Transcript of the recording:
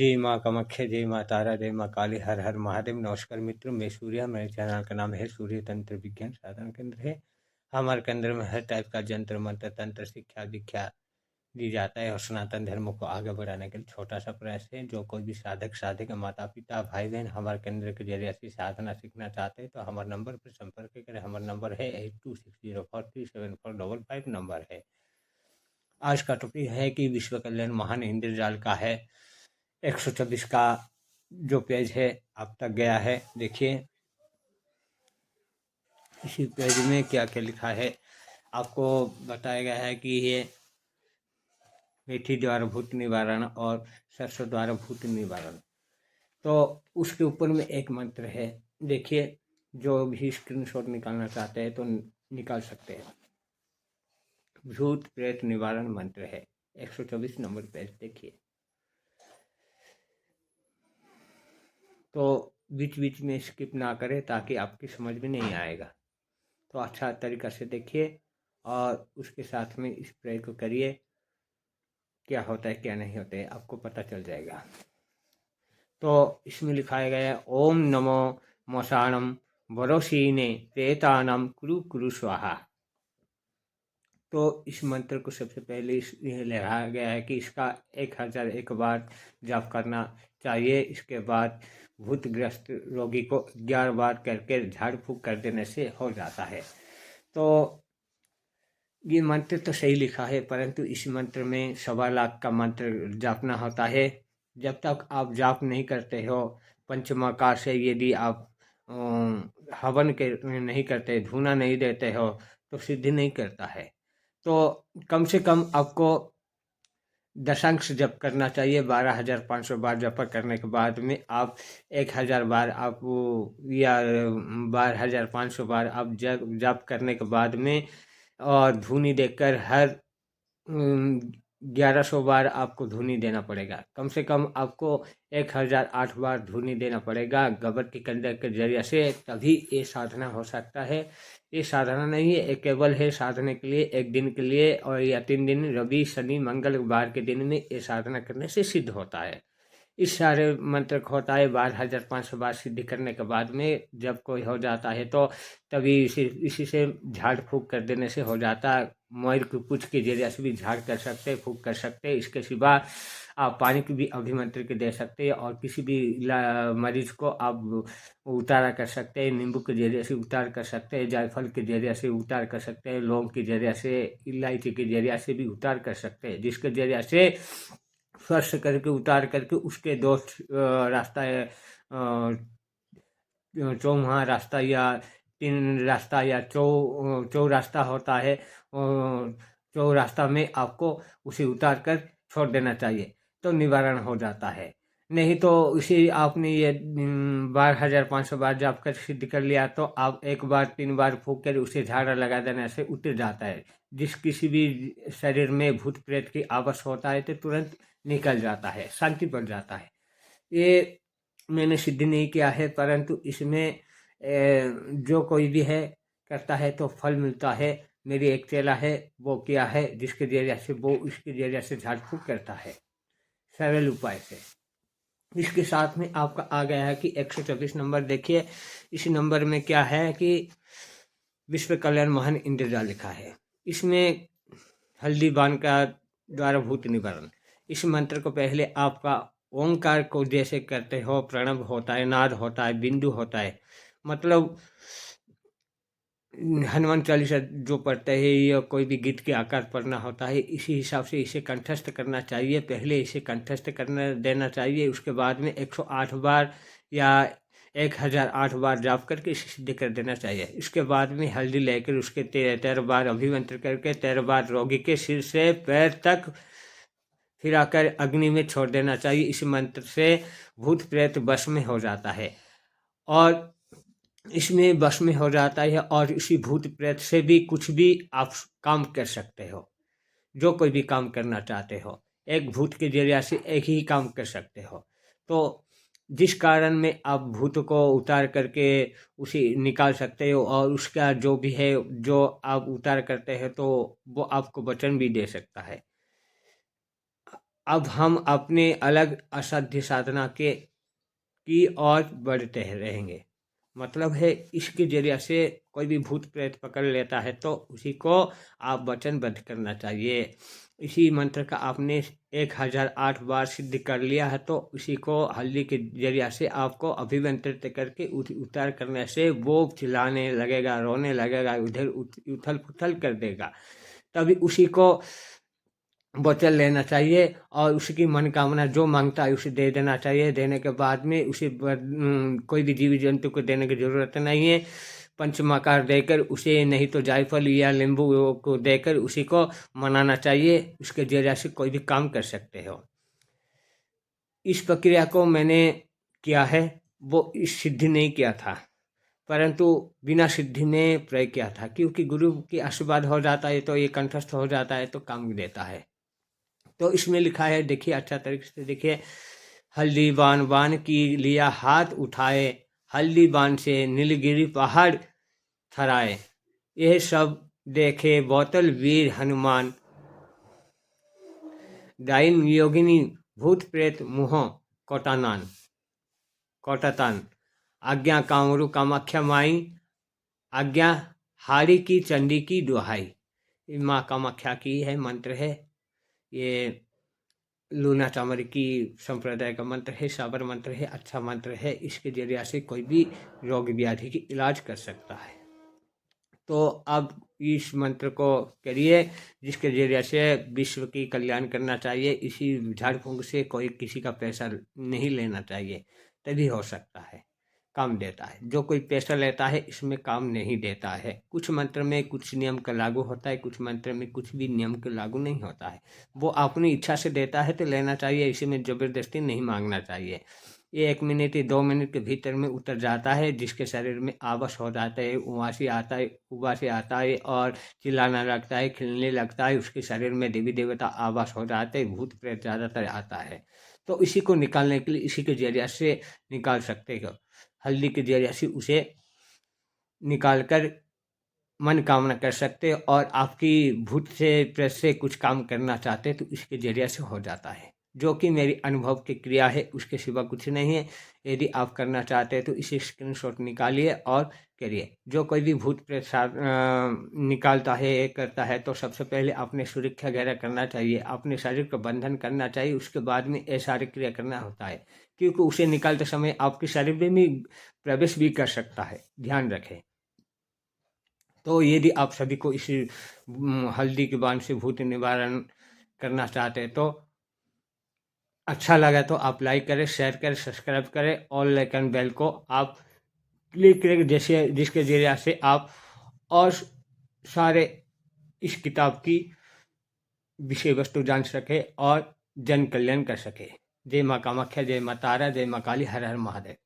जय माँ कामाख्या, जय माँ तारा, जय माँ काली, हर हर महादेव। नमस्कार मित्रों, मैं सूर्या, मेरे चैनल का नाम है सूर्य तंत्र विज्ञान साधन केंद्र है। हमारे केंद्र में हर टाइप का जंत्र मंत्र तंत्र शिक्षा दीक्षा दी जाता है और सनातन धर्म को आगे बढ़ाने के लिए छोटा सा प्रयास है। जो कोई भी साधक साधिका माता पिता भाई बहन हमारे केंद्र के जरिए ऐसी साधना सीखना चाहते हैं तो हमारे नंबर पर संपर्क करें। हमारा नंबर है 8260437455 नंबर है। आज का टॉपिक है कि विश्व कल्याण महान इंद्रजाल का है 124 का जो पेज है अब तक गया है। देखिए इसी पेज में क्या क्या लिखा है। आपको बताया गया है कि ये मेथी द्वारा भूत निवारण और सरसों द्वारा भूत निवारण, तो उसके ऊपर में एक मंत्र है। देखिए जो भी स्क्रीनशॉट निकालना चाहते हैं तो निकाल सकते हैं। भूत प्रेत निवारण मंत्र है 124 नंबर पेज। देखिए तो बीच बीच में स्किप ना करें ताकि आपकी समझ में नहीं आएगा। तो अच्छा तरीक़ा से देखिए और उसके साथ में इस प्रयोग को करिए। क्या होता है क्या नहीं होता है आपको पता चल जाएगा। तो इसमें लिखाया गया है ओम नमो मशानम वरोशीने प्रेतानम कुरु कुरु स्वाहा। तो इस मंत्र को सबसे पहले यह लिखाया गया है कि इसका 1001 बार जाप करना चाहिए। इसके बाद भूतग्रस्त रोगी को 11 बार करके झाड़ फूँक कर देने से हो जाता है। तो ये मंत्र तो सही लिखा है परंतु इस मंत्र में 1.25 लाख का मंत्र जापना होता है। जब तक आप जाप नहीं करते हो पंचमाकार से, यदि आप हवन के नहीं करते, धूना नहीं देते हो तो सिद्धि नहीं करता है। तो कम से कम आपको दशांश जप करना चाहिए। 12,500 बार जप करने के बाद में आप 1,000 बार आप या 12,500 बार आप जप करने के बाद में और धूनी देकर हर 1100 बार आपको धूनी देना पड़ेगा। कम से कम आपको 1008 बार धूनी देना पड़ेगा गोबर की कंडे के जरिए से, तभी ये साधना हो सकता है। ये साधना नहीं है, ये केवल है साधने के लिए 1 दिन के लिए और या 3 दिन, रवि शनि मंगलवार के दिन में ये साधना करने से सिद्ध होता है। इस सारे मंत्र को होता है 12,500 बार सिद्धि करने के बाद में जब कोई हो जाता है तो तभी इसी से झाड़ फूँक कर देने से हो जाता है। मयूर की पूँछ के जरिए से भी झाड़ कर सकते हैं, फूँक कर सकते हैं। इसके सिवा आप पानी की भी अभिमंत्र के दे सकते हैं और किसी भी मरीज को आप उतारा कर सकते हैं। नींबू के जरिए से उतार कर सकते हैं, जायफल के जरिए से उतार कर सकते हैं, लौंग के जरिए से, इलायची के जरिए से भी उतार कर सकते हैं। जिसके जरिए से स्पर्श करके उतार करके उसके दोस्त रास्ता है, चौमुहा रास्ता या 3 रास्ता या चौ रास्ता होता है, चौ रास्ता में आपको उसे उतार कर छोड़ देना चाहिए तो निवारण हो जाता है। नहीं तो इसे आपने ये 12,500 बार जाप कर सिद्ध कर लिया तो आप 1 बार 3 बार फूँक कर उसे झाड़ा लगा देने से उतर जाता है। जिस किसी भी शरीर में भूत प्रेत की आवास होता है तो तुरंत निकल जाता है, शांति पड़ जाता है। ये मैंने सिद्ध नहीं किया है परंतु इसमें जो कोई भी है करता है तो फल मिलता है। मेरी एक चेला है वो किया है, जिसके जरिए से वो इसके जरिए से झाड़ फूँक करता है सरल उपाय से। इसके साथ में आपका आ गया है कि 124 नंबर। देखिए इस नंबर में क्या है कि विश्व कल्याण महान इंद्रजाल लिखा है। इसमें हल्दी बाण का द्वारा भूत निवारण। इस मंत्र को पहले आपका ओंकार को जैसे करते हो, प्रणव होता है, नाद होता है, बिंदु होता है, मतलब हनुमान चालीसा जो पढ़ते हैं या कोई भी गीत के आकार पढ़ना होता है, इसी हिसाब से इसे कंठस्थ करना चाहिए। पहले इसे कंठस्थ करना देना चाहिए, उसके बाद में 108 बार या 1008 बार जाप करके इसे सिद्ध कर देना चाहिए। इसके बाद में हल्दी लेकर उसके 13 बार अभिमंत्र करके 13 बार रोगी के सिर से पैर तक फिराकर अग्नि में छोड़ देना चाहिए। इस मंत्र से भूत प्रेत वश में हो जाता है और इसमें वश में हो जाता है और इसी भूत प्रेत से भी कुछ भी आप काम कर सकते हो। जो कोई भी काम करना चाहते हो, एक भूत के जरिए से एक ही काम कर सकते हो। तो जिस कारण में आप भूत को उतार करके उसे निकाल सकते हो और उसका जो भी है जो आप उतार करते हैं तो वो आपको वचन भी दे सकता है। अब हम अपने अलग असाध्य साधना की ओर बढ़ते रहेंगे। मतलब है इसके जरिए से कोई भी भूत प्रेत पकड़ लेता है तो उसी को आप वचनबद्ध करना चाहिए। इसी मंत्र का आपने 1008 बार सिद्ध कर लिया है तो उसी को हल्दी के जरिए से आपको अभिमंत्रित करके उतार करने से वो चिल्लाने लगेगा, रोने लगेगा, उधर उथल पुथल कर देगा। तभी उसी को वचन लेना चाहिए और उसकी मनोकामना जो मांगता है उसे दे देना चाहिए। देने के बाद में उसे कोई भी जीव जंतु को देने की ज़रूरत नहीं है। पंचमाकार देकर उसे, नहीं तो जायफल या नींबू को देकर उसी को मनाना चाहिए। उसके जरिए से कोई भी काम कर सकते हो। इस प्रक्रिया को मैंने किया है, वो इस सिद्धि नहीं किया था, परंतु बिना सिद्धि में प्रयोग किया था, क्योंकि गुरु की आशीर्वाद हो जाता है तो ये कंठस्थ हो जाता है तो काम देता है। तो इसमें लिखा है, देखिए अच्छा तरीके से देखिए। हल्दी बान बान की लिया हाथ उठाए, हल्दी बान से नीलगिरी पहाड़ थराए, यह सब देखे बोतल वीर हनुमान, डाइन योगिनी भूत प्रेत मुँह कोटातान, आज्ञा कामरू कामाख्या माई, आज्ञा हारी की चंडी की दुहाई। ये माँ कामाख्या की है मंत्र है। ये लूना चामर की संप्रदाय का मंत्र है, साबर मंत्र है, अच्छा मंत्र है। इसके जरिए से कोई भी रोग व्याधि की इलाज कर सकता है। तो अब इस मंत्र को करिए, जिसके जरिए से विश्व की कल्याण करना चाहिए। इसी झाड़ फूंक से कोई किसी का पैसा नहीं लेना चाहिए, तभी हो सकता है, काम देता है। जो कोई पैसा लेता है इसमें काम नहीं देता है। कुछ मंत्र में कुछ नियम का लागू होता है, कुछ मंत्र में कुछ भी नियम का लागू नहीं होता है। वो अपनी इच्छा से देता है तो लेना चाहिए, इसमें ज़बरदस्ती नहीं मांगना चाहिए। ये 1 मिनट या 2 मिनट के भीतर में उतर जाता है। जिसके शरीर में आवास हो जाता है, उबासी आता है और चिल्लाना लगता है, खिलने लगता है, उसके शरीर में देवी देवता आवास हो जाते हैं, भूत प्रेत ज़्यादातर आता है। तो इसी को निकालने के लिए इसी के जरिए से निकाल सकते हो। हल्दी के जरिए से उसे निकाल कर मनोकामना कर सकते हो, और आपकी भूत से प्रेत से कुछ काम करना चाहते तो इसके जरिए से हो जाता है, जो कि मेरी अनुभव की क्रिया है, उसके सिवा कुछ नहीं है। यदि आप करना चाहते हैं तो इसे स्क्रीनशॉट निकालिए और करिए। जो कोई भी भूत प्रेत निकालता है, करता है, तो सबसे पहले अपने सुरक्षा वगैरह करना चाहिए, अपने शरीर को बंधन करना चाहिए, उसके बाद में ये सारी क्रिया करना होता है। क्योंकि उसे निकालते समय आपके शरीर में भी प्रवेश भी कर सकता है, ध्यान रखें। तो यदि आप सभी को इस हल्दी के बाण से भूत निवारण करना चाहते हैं तो अच्छा लगा तो आप लाइक करें, शेयर करें, सब्सक्राइब करें, ऑल आइकन बेल को आप क्लिक करें, जैसे जिसके जरिए से आप और सारे इस किताब की विषय वस्तु जान सके और जन कल्याण कर सके। जय माँ कामाख्या, जय माँ तारा, जय माँ काली, हर हर महादेव।